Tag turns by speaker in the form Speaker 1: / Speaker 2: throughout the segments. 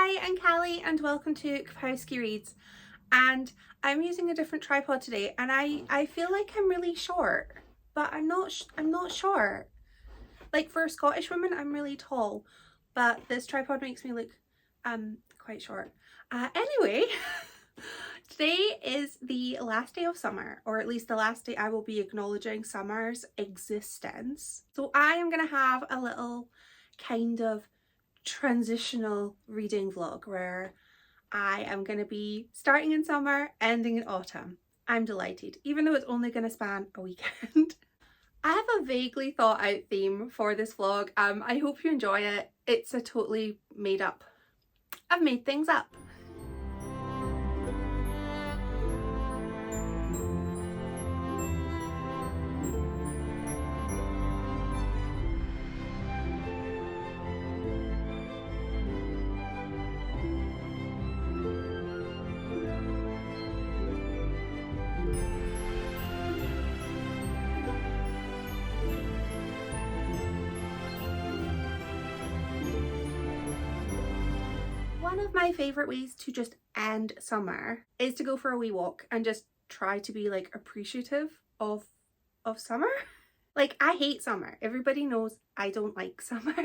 Speaker 1: Hi, I'm Callie and welcome to Kapowski Reads. And I'm using a different tripod today and I feel like I'm really short, but I'm not short. Like for a Scottish woman, I'm really tall, but this tripod makes me look quite short. Anyway, today is the last day of summer, or at least the last day I will be acknowledging summer's existence. So I am gonna have a little kind of transitional reading vlog where I am going to be starting in summer, ending in autumn. I'm delighted, even though it's only going to span a weekend. I have a vaguely thought out theme for this vlog. I hope you enjoy it. It's a totally made up. I've made things up. One of my favourite ways to just end summer is to go for a wee walk and just try to be like appreciative of summer. Like, I hate summer. Everybody knows I don't like summer,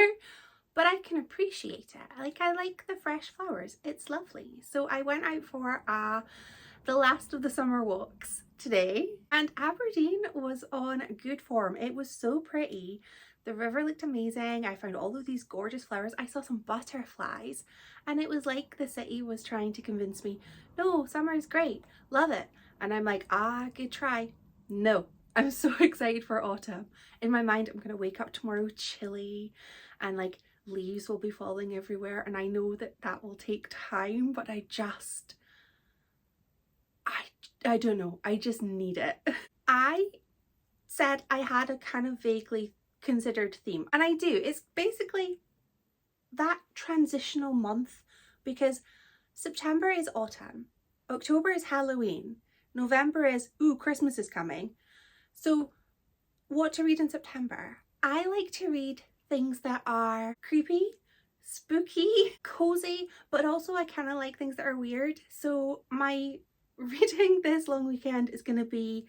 Speaker 1: but I can appreciate it. I like the fresh flowers. It's lovely. So I went out for the last of the summer walks today, and Aberdeen was on good form. It was so pretty. The river looked amazing. I found all of these gorgeous flowers. I saw some butterflies, and it was like the city was trying to convince me, no, summer is great, love it. And I'm like, good try. No, I'm so excited for autumn. In my mind, I'm gonna wake up tomorrow chilly and like leaves will be falling everywhere, and I know that that will take time, but I don't know, I just need it. I said I had a kind of vaguely considered theme, and I do. It's basically that transitional month, because September is autumn, October is Halloween, November is, ooh, Christmas is coming. So what to read in September? I like to read things that are creepy, spooky, cozy, but also I kind of like things that are weird. So my reading this long weekend is going to be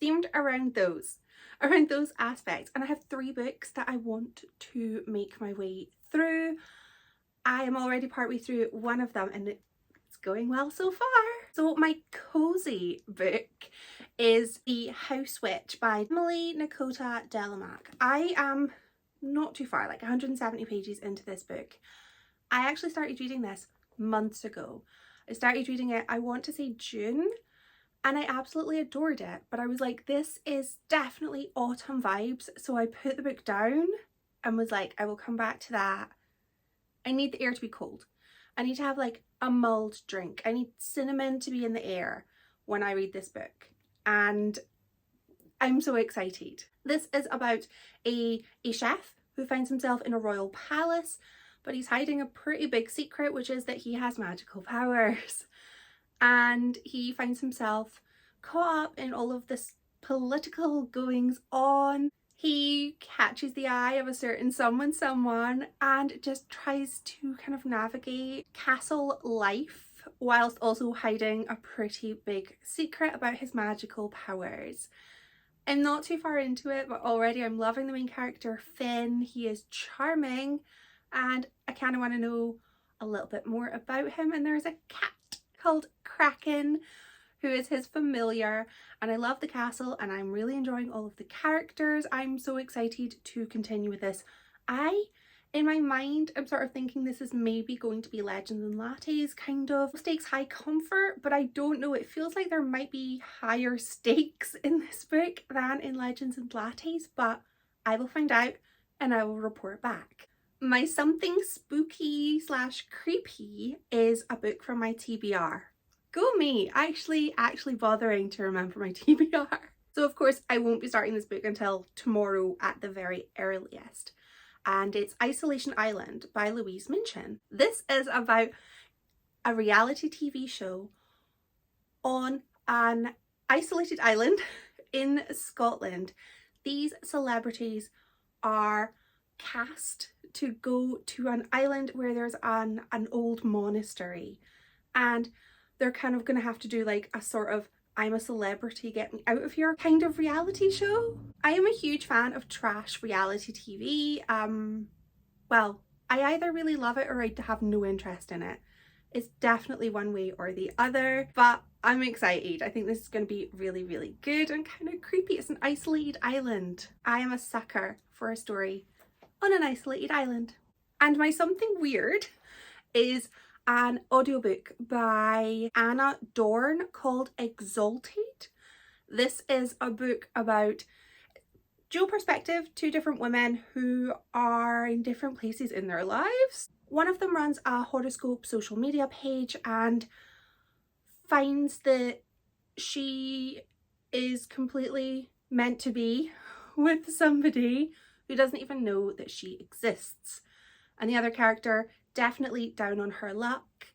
Speaker 1: themed around those aspects. And I have 3 books that I want to make my way through. I am already partway through one of them and it's going well so far. So my cozy book is The House Witch by Emily Nakota Delamac. I am not too far, like 170 pages into this book. I actually started reading this months ago. I started reading it, I want to say June, and I absolutely adored it, but I was like, this is definitely autumn vibes, so I put the book down and was like, I will come back to that. I need the air to be cold. I need to have like a mulled drink. I need cinnamon to be in the air when I read this book, and I'm so excited. This is about a chef who finds himself in a royal palace, but he's hiding a pretty big secret, which is that he has magical powers. And he finds himself caught up in all of this political goings on. He catches the eye of a certain someone and just tries to kind of navigate castle life whilst also hiding a pretty big secret about his magical powers. I'm not too far into it, but already I'm loving the main character, Finn. He is charming and I kind of want to know a little bit more about him. And there's a cat called Kraken who is his familiar, and I love the castle and I'm really enjoying all of the characters. I'm so excited to continue with this. In my mind, I'm sort of thinking this is maybe going to be Legends and Lattes, kind of stakes high comfort, but I don't know. It feels like there might be higher stakes in this book than in Legends and Lattes, but I will find out and I will report back. My something spooky slash creepy is a book from my TBR. Go me, actually bothering to remember my TBR. So of course I won't be starting this book until tomorrow at the very earliest. And it's Isolation Island by Louise Minchin. This is about a reality TV show on an isolated island in Scotland. These celebrities are cast to go to an island where there's an old monastery, and they're kind of gonna have to do like a sort of I'm a celebrity, get me out of here kind of reality show. I am a huge fan of trash reality TV. Well, I either really love it or I have no interest in it. It's definitely one way or the other, but I'm excited. I think this is going to be really, really good and kind of creepy. It's an isolated island. I am a sucker for a story on an isolated island. And my something weird is an audiobook by Anna Dorn called Exalted. This is a book about dual perspective, two different women who are in different places in their lives. One of them runs a horoscope social media page and finds that she is completely meant to be with somebody who doesn't even know that she exists. And the other character, definitely down on her luck,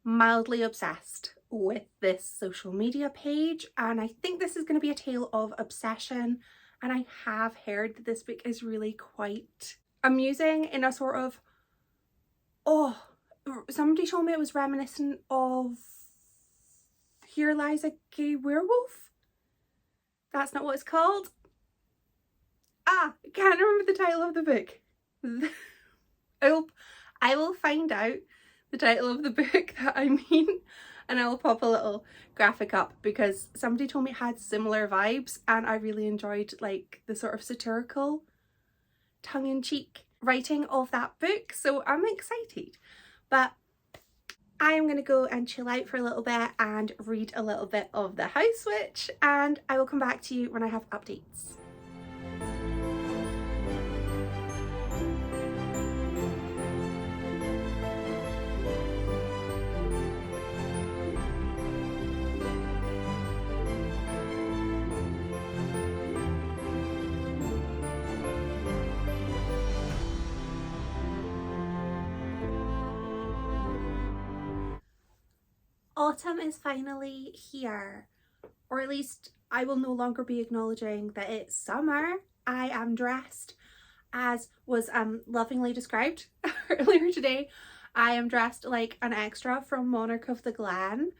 Speaker 1: mildly obsessed with this social media page. And I think this is going to be a tale of obsession. And I have heard that this book is really quite amusing in a sort of, oh, somebody told me it was reminiscent of Here Lies a Gay Werewolf. That's not what it's called. I can't remember the title of the book. I will find out the title of the book that I mean, and I will pop a little graphic up because somebody told me it had similar vibes and I really enjoyed like the sort of satirical tongue-in-cheek writing of that book, so I'm excited. But I am going to go and chill out for a little bit and read a little bit of The House Witch, and I will come back to you when I have updates. Autumn is finally here, or at least I will no longer be acknowledging that it's summer. I am dressed as was lovingly described earlier today. I am dressed like an extra from Monarch of the Glen,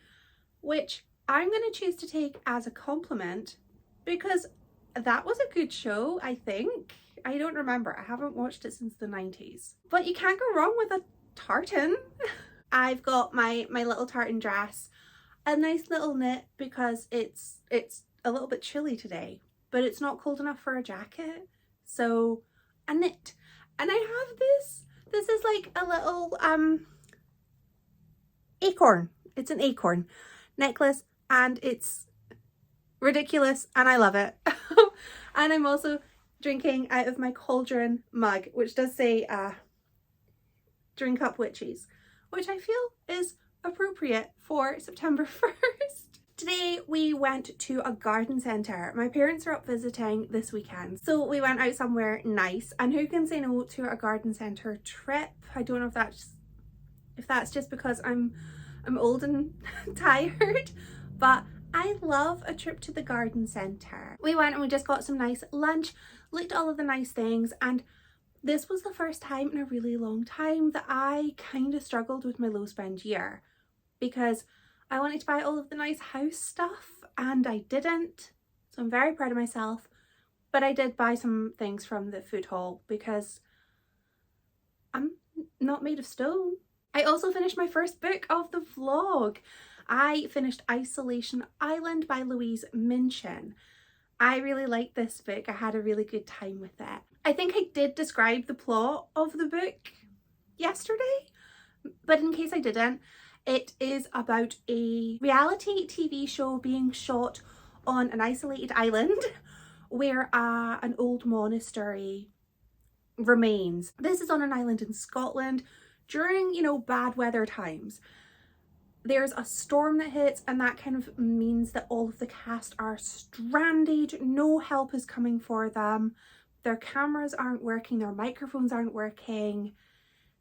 Speaker 1: which I'm going to choose to take as a compliment because that was a good show, I think. I don't remember. I haven't watched it since the 90s. But you can't go wrong with a tartan. I've got my little tartan dress, a nice little knit because it's a little bit chilly today, but it's not cold enough for a jacket, so a knit. And I have this is like a little acorn. It's an acorn necklace and it's ridiculous and I love it. And I'm also drinking out of my cauldron mug, which does say drink up witches, which I feel is appropriate for September 1st. Today we went to a garden centre. My parents are up visiting this weekend, so we went out somewhere nice, and who can say no to a garden centre trip? I don't know if that's just because I'm old and tired, but I love a trip to the garden centre. We went and we just got some nice lunch, looked at all of the nice things, and this was the first time in a really long time that I kind of struggled with my low spend year because I wanted to buy all of the nice house stuff and I didn't. So I'm very proud of myself, but I did buy some things from the food hall because I'm not made of stone. I also finished my first book of the vlog. I finished Isolation Island by Louise Minchin. I really liked this book. I had a really good time with it. I think I did describe the plot of the book yesterday, but in case I didn't, it is about a reality TV show being shot on an isolated island where an old monastery remains. This is on an island in Scotland during, you know, bad weather times. There's a storm that hits and that kind of means that all of the cast are stranded. No help is coming for them. Their cameras aren't working, their microphones aren't working.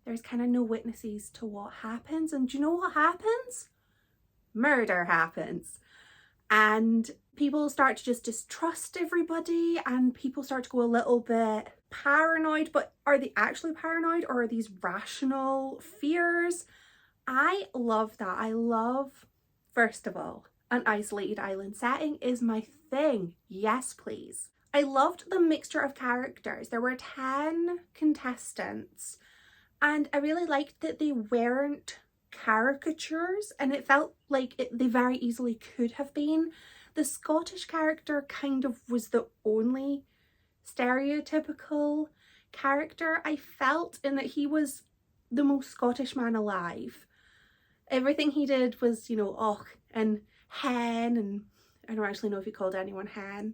Speaker 1: There's kind of no witnesses to what happens. And do you know what happens? Murder happens. And people start to just distrust everybody and people start to go a little bit paranoid, but are they actually paranoid, or are these rational fears? I love that. I love, first of all, an isolated island setting is my thing. Yes, please. I loved the mixture of characters. There were 10 contestants, and I really liked that they weren't caricatures, and it felt like they very easily could have been. The Scottish character kind of was the only stereotypical character I felt, in that he was the most Scottish man alive. Everything he did was, you know, och and hen, and I don't actually know if he called anyone hen,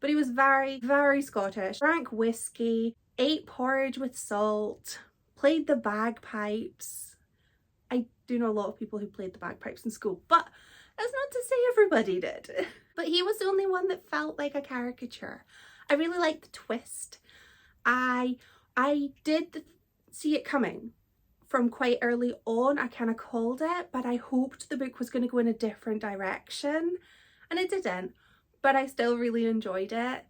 Speaker 1: but he was very, very Scottish. Drank whiskey, ate porridge with salt, played the bagpipes. I do know a lot of people who played the bagpipes in school, but that's not to say everybody did. But he was the only one that felt like a caricature. I really liked the twist. I did see it coming from quite early on. I kind of called it, but I hoped the book was going to go in a different direction, and it didn't, but I still really enjoyed it.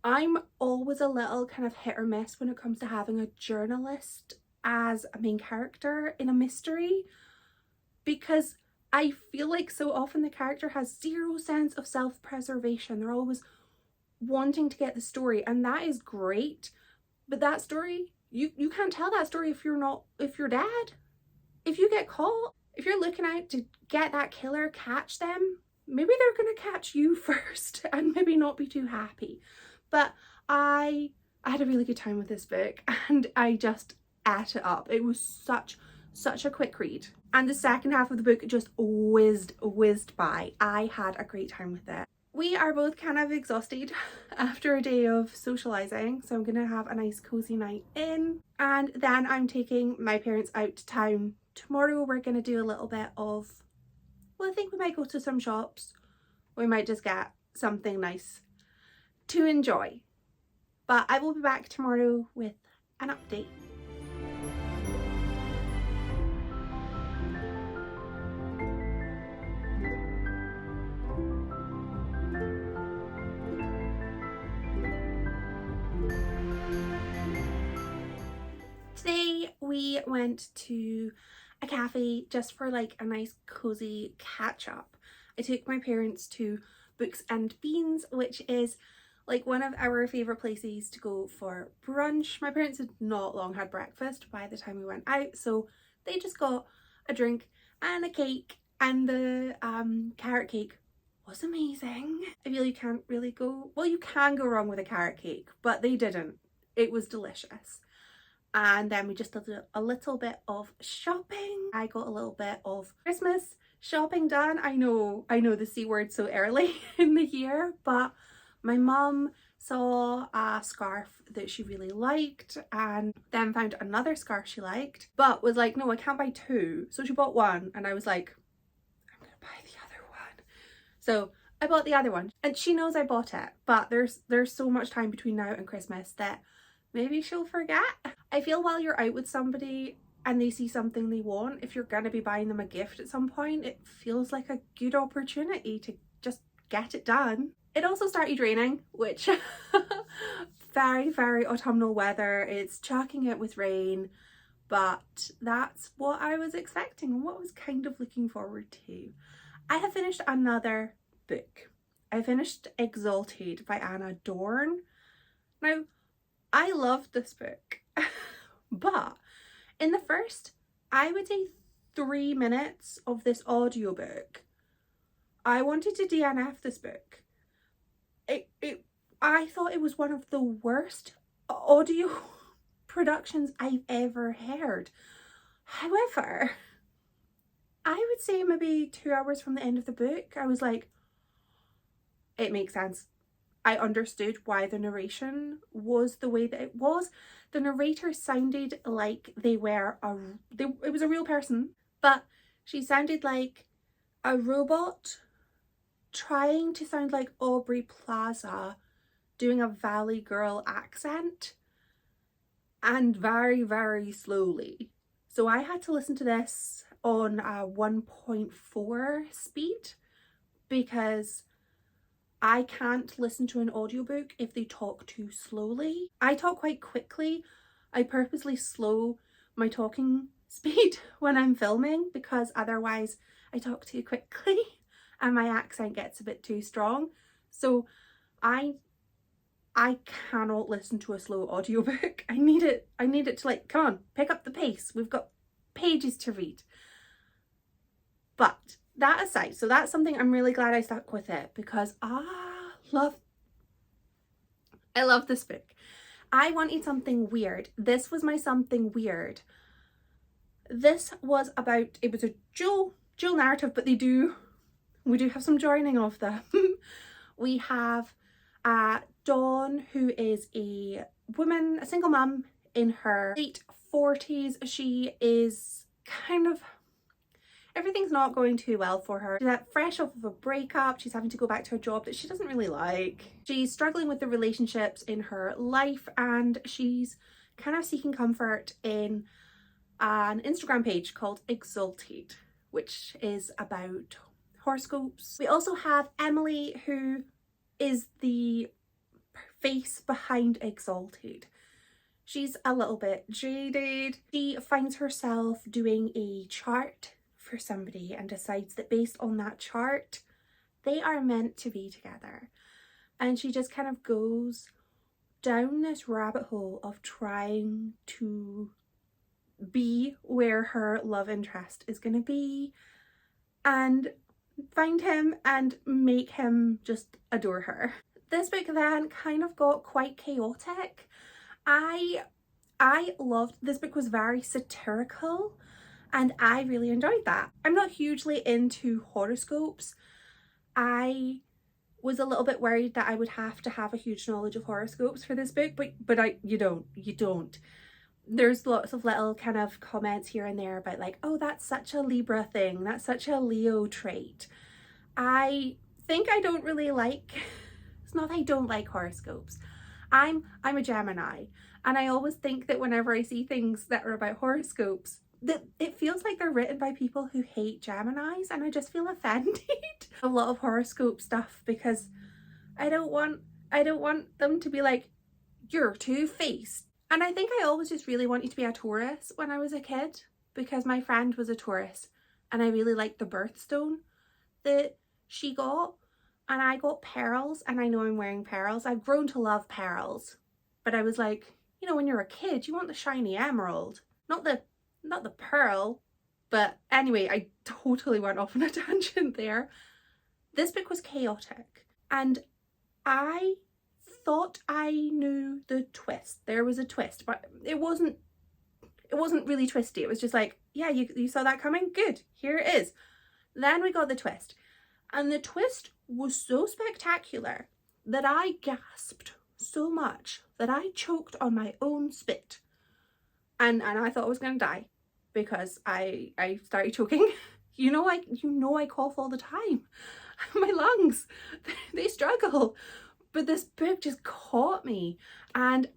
Speaker 1: I'm always a little kind of hit or miss when it comes to having a journalist as a main character in a mystery, because I feel like so often the character has zero sense of self-preservation. They're always wanting to get the story, and that is great, but that story, you can't tell that story if you're dead. If you get caught, if you're looking out to get that killer, catch them, maybe they're gonna catch you first and maybe not be too happy. But I had a really good time with this book, and I just ate it up. It was such a quick read, and the second half of the book just whizzed by. I had a great time with it. We are both kind of exhausted after a day of socialising, so I'm gonna have a nice cozy night in, and then I'm taking my parents out to town tomorrow. We're gonna do a little bit of, well, I think we might go to some shops. We might just get something nice to enjoy. But I will be back tomorrow with an update. Today we went to a cafe just for like a nice cozy catch up. I took my parents to Books and Beans, which is like one of our favourite places to go for brunch. My parents had not long had breakfast by the time we went out, so they just got a drink and a cake, and the carrot cake was amazing. I feel you can't really go, well, you can go wrong with a carrot cake, but they didn't. It was delicious. And then we just did a little bit of shopping. I got a little bit of Christmas shopping done. I know the C word so early in the year, but my mum saw a scarf that she really liked, and then found another scarf she liked, but was like, no, I can't buy two. So she bought one, and I was like, I'm gonna buy the other one. So I bought the other one, and she knows I bought it, but there's so much time between now and Christmas that maybe she'll forget. I feel while you're out with somebody and they see something they want, if you're gonna be buying them a gift at some point, it feels like a good opportunity to just get it done. It also started raining, which very, very autumnal weather. It's chucking it with rain, but that's what I was expecting and what I was kind of looking forward to. I have finished another book. I finished Exalted by Anna Dorn. Now, I loved this book, but in the first, I would say 3 minutes of this audiobook, I wanted to DNF this book. I thought it was one of the worst audio productions I've ever heard. However, I would say maybe 2 hours from the end of the book, I was like, it makes sense. I understood why the narration was the way that it was. The narrator sounded like they were it was a real person, but she sounded like a robot trying to sound like Aubrey Plaza doing a Valley Girl accent, and very, very slowly. So I had to listen to this on a 1.4 speed because I can't listen to an audiobook if they talk too slowly. I talk quite quickly. I purposely slow my talking speed when I'm filming because otherwise I talk too quickly and my accent gets a bit too strong. So I cannot listen to a slow audiobook. I need it to like, come on, pick up the pace. We've got pages to read. But that aside, so that's something I'm really glad I stuck with it because I love this book. I wanted something weird. This was my something weird. This was about, it was a dual narrative, but we do have some joining of them. We have Dawn, who is a woman, a single mum in her late 40s. She is kind of, everything's not going too well for her. She's fresh off of a breakup. She's having to go back to a job that she doesn't really like. She's struggling with the relationships in her life, and she's kind of seeking comfort in an Instagram page called Exalted, which is about horoscopes. We also have Emily, who is the face behind Exalted. She's a little bit jaded. She finds herself doing a chart for somebody and decides that based on that chart, they are meant to be together. And she just kind of goes down this rabbit hole of trying to be where her love interest is going to be and find him and make him just adore her. This book then kind of got quite chaotic. I loved, this book was very satirical and I really enjoyed that. I'm not hugely into horoscopes. I was a little bit worried that I would have to have a huge knowledge of horoscopes for this book, but you don't. There's lots of little kind of comments here and there about like, oh, that's such a Libra thing, that's such a Leo trait. I think I don't really like, it's not that I don't like horoscopes. I'm a Gemini, and I always think that whenever I see things that are about horoscopes, that it feels like they're written by people who hate Geminis, and I just feel offended. A lot of horoscope stuff because I don't want them to be like, you're two-faced. And I think I always just really wanted to be a Taurus when I was a kid because my friend was a Taurus and I really liked the birthstone that she got, and I got pearls, and I know I'm wearing pearls. I've grown to love pearls, but I was like, you know, when you're a kid, you want the shiny emerald, not the pearl. But anyway, I totally went off on a tangent there. This book was chaotic and I thought I knew the twist. There was a twist, but it wasn't really twisty. It was just like, yeah, you saw that coming? Good, here it is. Then we got the twist. And the twist was so spectacular that I gasped so much that I choked on my own spit. And I thought I was going to die because I started choking. You know I cough all the time. My lungs, they struggle. But this book just caught me. And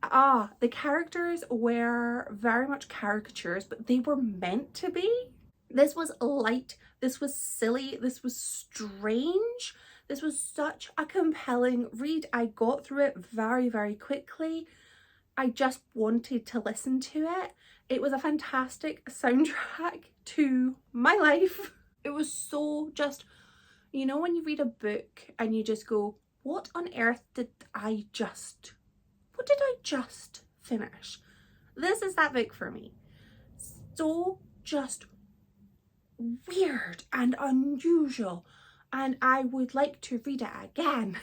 Speaker 1: the characters were very much caricatures, but they were meant to be. This was light, this was silly, this was strange. This was such a compelling read. I got through it very, very quickly. I just wanted to listen to it. It was a fantastic soundtrack to my life. It was so just, you know, when you read a book and you just go, what on earth did I just finish? This is that book for me. So just weird and unusual, and I would like to read it again.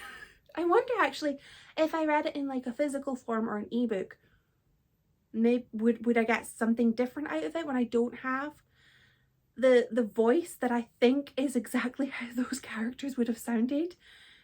Speaker 1: I wonder actually if I read it in like a physical form or an ebook, maybe would I get something different out of it when I don't have the voice that I think is exactly how those characters would have sounded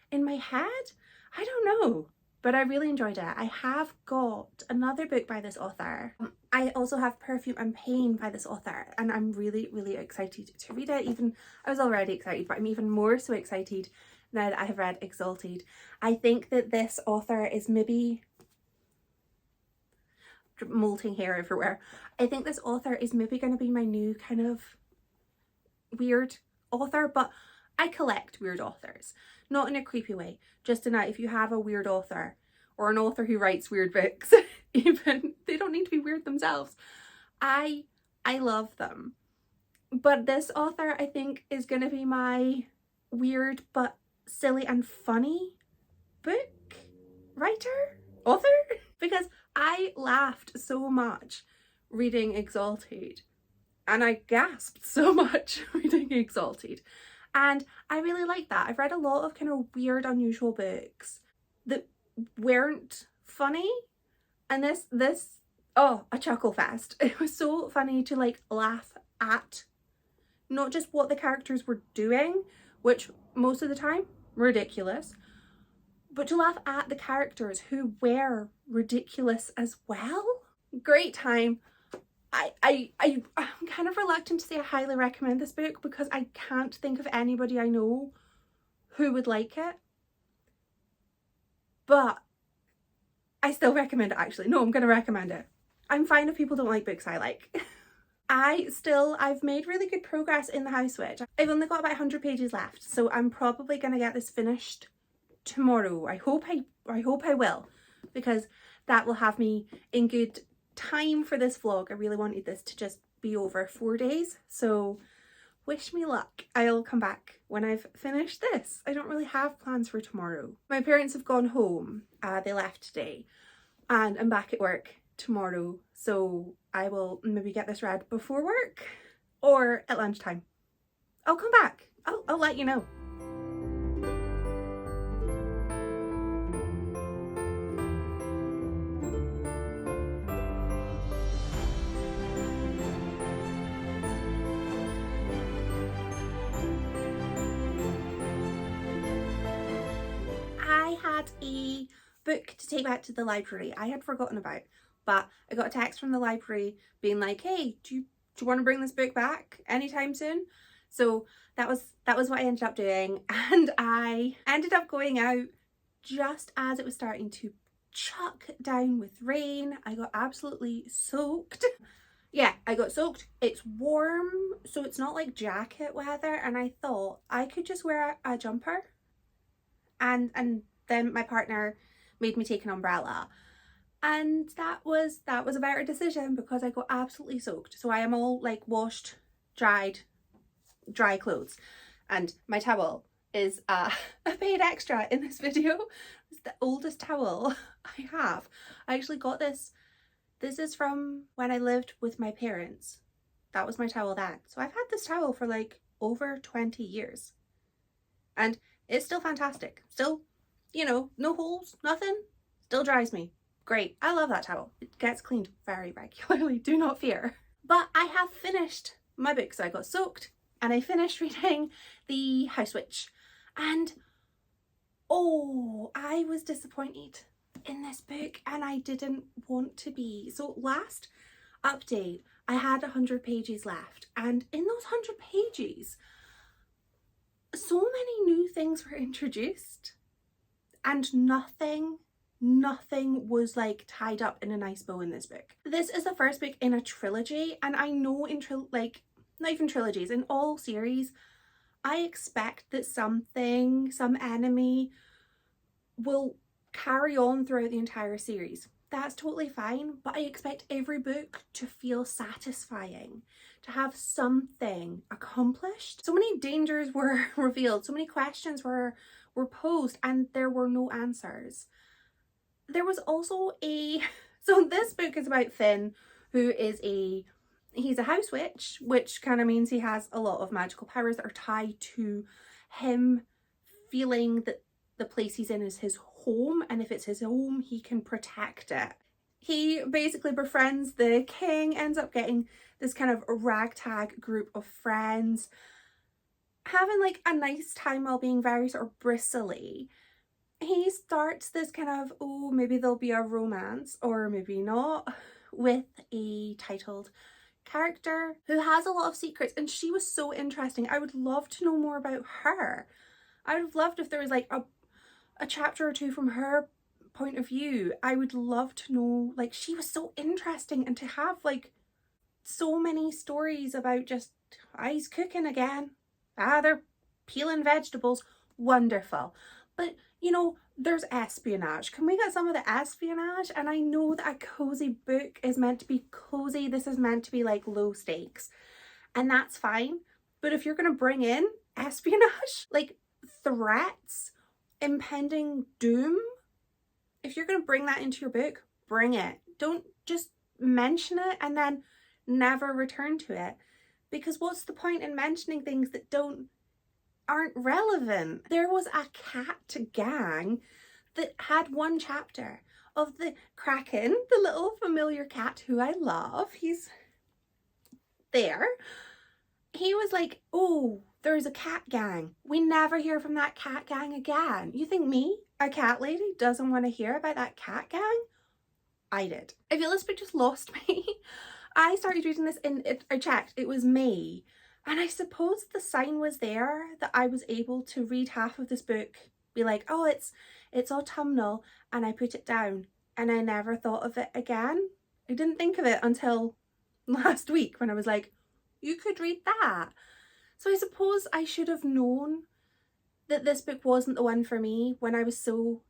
Speaker 1: in my head? I don't know, but I really enjoyed it. I have got another book by this author. I also have Perfume and Pain by this author, and I'm really, really excited to read it. Even I was already excited, but I'm even more so excited now that I have read Exalted. I think that this author is maybe molting hair everywhere. I think this author is maybe going to be my new kind of weird author, but I collect weird authors. Not in a creepy way, just in that if you have a weird author or an author who writes weird books, even they don't need to be weird themselves, I love them. But this author, I think, is going to be my weird but silly and funny book writer, author, because I laughed so much reading Exalted, and I gasped so much reading Exalted, and I really like that. I've read a lot of kind of weird, unusual books that weren't funny, and this oh, a chuckle fest. It was so funny to like laugh at not just what the characters were doing, which most of the time ridiculous, but to laugh at the characters who were ridiculous as well. Great time. I'm kind of reluctant to say I highly recommend this book because I can't think of anybody I know who would like it, but I still recommend it. Actually, no, I'm gonna recommend it. I'm fine if people don't like books I like. I've made really good progress in The House Switch. I've only got about 100 pages left, so I'm probably gonna get this finished tomorrow. I hope I will, because that will have me in good time for this vlog. I really wanted this to just be over 4 days, so wish me luck. I'll come back when I've finished this. I don't really have plans for tomorrow. My parents have gone home. They left today, and I'm back at work tomorrow, so I will maybe get this read before work or at lunchtime. I'll come back. I'll let you know. I had a book to take back to the library I had forgotten about, but I got a text from the library being like, hey, do you want to bring this book back anytime soon? So that was what I ended up doing, and I ended up going out just as it was starting to chuck down with rain. I got absolutely soaked. Yeah, I got soaked. It's warm, so it's not like jacket weather, and I thought I could just wear a jumper, and then my partner made me take an umbrella, and that was a better decision because I got absolutely soaked. So I am all like washed, dried, dry clothes, and my towel is a paid extra in this video. It's the oldest towel I have. I actually got this is from when I lived with my parents. That was my towel then. So I've had this towel for like over 20 years, and it's still fantastic. Still, you know, no holes, nothing. Still dries me. Great. I love that towel. It gets cleaned very regularly, do not fear. But I have finished my book. So I got soaked and I finished reading The House Witch. And oh, I was disappointed in this book, and I didn't want to be. So last update, I had 100 pages left, and in those 100 pages, so many new things were introduced, and nothing was like tied up in a nice bow in this book. This is the first book in a trilogy, and I know in like not even trilogies, in all series, I expect that some enemy will carry on throughout the entire series. That's totally fine, but I expect every book to feel satisfying, to have something accomplished. So many dangers were revealed, so many questions were posed, and there were no answers. There was also so this book is about Finn, who is he's a house witch, which kind of means he has a lot of magical powers that are tied to him feeling that the place he's in is his home, and if it's his home, he can protect it. He basically befriends the king, ends up getting this kind of ragtag group of friends, having like a nice time while being very sort of bristly. He starts this kind of, oh, maybe there'll be a romance, or maybe not, with a titled character who has a lot of secrets, and she was so interesting. I would love to know more about her. I would have loved if there was like a chapter or two from her point of view. I would love to know, like, she was so interesting, and to have like so many stories about just, he's cooking again, they're peeling vegetables, wonderful. But you know, there's espionage. Can we get some of the espionage? And I know that a cozy book is meant to be cozy. This is meant to be like low stakes, and that's fine. But if you're going to bring in espionage, like threats, impending doom, if you're going to bring that into your book, bring it. Don't just mention it and then never return to it. Because what's the point in mentioning things that aren't relevant? There was a cat gang that had one chapter of the Kraken, the little familiar cat who I love. He's there. He was like, oh, there's a cat gang. We never hear from that cat gang again. You think me, a cat lady, doesn't want to hear about that cat gang? I did. I feel this book just lost me. I started reading this I checked, it was May. And I suppose the sign was there that I was able to read half of this book, be like, oh, it's autumnal, and I put it down. And I never thought of it again. I didn't think of it until last week when I was like, you could read that. So I suppose I should have known that this book wasn't the one for me when I was so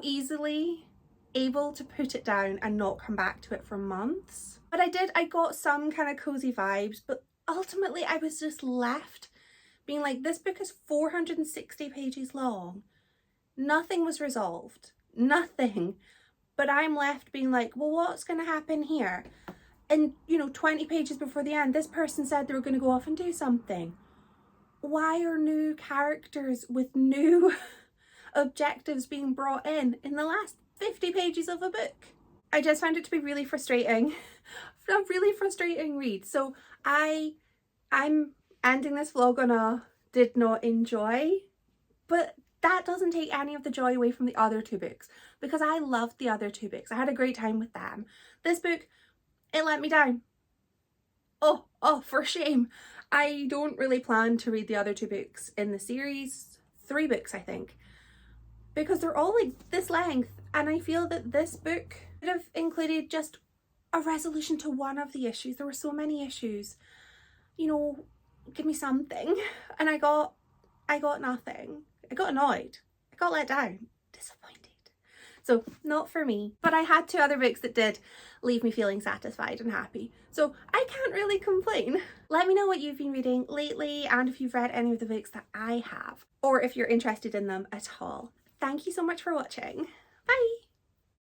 Speaker 1: easily able to put it down and not come back to it for months. But I got some kind of cozy vibes, but ultimately I was just left being like, this book is 460 pages long. Nothing was resolved. Nothing. But I'm left being like, well, what's going to happen here? And, you know, 20 pages before the end, this person said they were going to go off and do something. Why are new characters with new objectives being brought in the last 50 pages of a book? I just found it to be really frustrating. A really frustrating read. So I'm ending this vlog on a did not enjoy, but that doesn't take any of the joy away from the other two books, because I loved the other two books. I had a great time with them. This book, it let me down. Oh, for shame. I don't really plan to read the other two books in the series. 3 books, I think, because they're all like this length, and I feel that this book could have included just a resolution to one of the issues. There were so many issues. You know, give me something. And I got nothing. I got annoyed. I got let down. Disappointed. So not for me. But I had 2 other books that did leave me feeling satisfied and happy. So I can't really complain. Let me know what you've been reading lately, and if you've read any of the books that I have, or if you're interested in them at all. Thank you so much for watching. Bye!